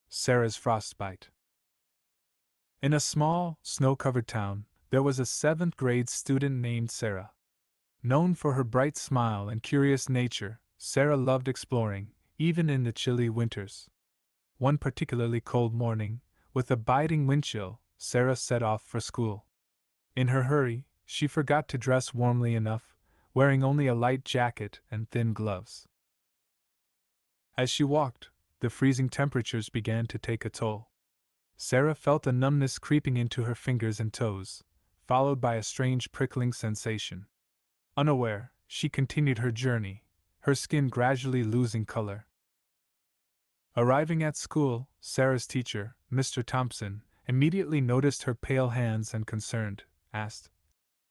Sarah's Frostbite. In a small, snow-covered town, there was a 7th grade student named Sarah. Known for her bright smile and curious nature, Sarah loved exploring, even in the chilly winters. One particularly cold morning, with a biting wind chill, Sarah set off for school. In her hurry, she forgot to dress warmly enough, wearing only a light jacket and thin gloves. As she walked, the freezing temperatures began to take a toll. Sarah felt a numbness creeping into her fingers and toes, followed by a strange prickling sensation. Unaware, she continued her journey, her skin gradually losing color. Arriving at school, Sarah's teacher, Mr. Thompson, immediately noticed her pale hands and concerned, asked,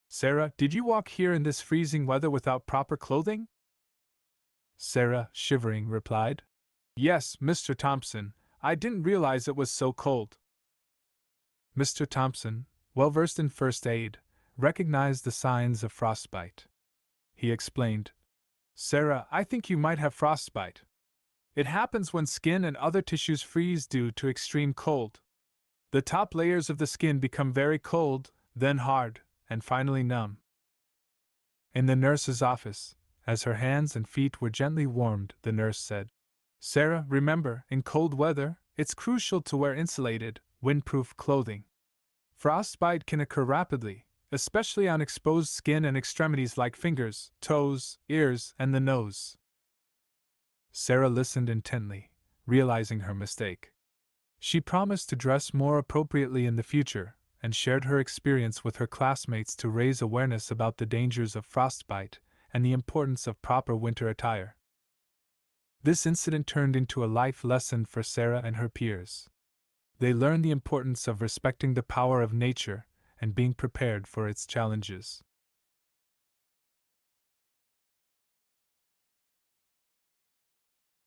"Sarah, did you walk here in this freezing weather without proper clothing?" Sarah, shivering, replied, "Yes, Mr. Thompson, I didn't realize it was so cold." Mr. Thompson, well versed in first aid, recognized the signs of frostbite. He explained, "Sarah, I think you might have frostbite. It happens when skin and other tissues freeze due to extreme cold. The top layers of the skin become very cold, then hard, and finally numb." In the nurse's office, as her hands and feet were gently warmed, the nurse said, "Sarah, remember, in cold weather, it's crucial to wear insulated, windproof clothing. Frostbite can occur rapidly, especially on exposed skin and extremities like fingers, toes, ears, and the nose." Sarah listened intently, realizing her mistake. She promised to dress more appropriately in the future, and shared her experience with her classmates to raise awareness about the dangers of frostbite and the importance of proper winter attire. This incident turned into a life lesson for Sarah and her peers. They learned the importance of respecting the power of nature and being prepared for its challenges.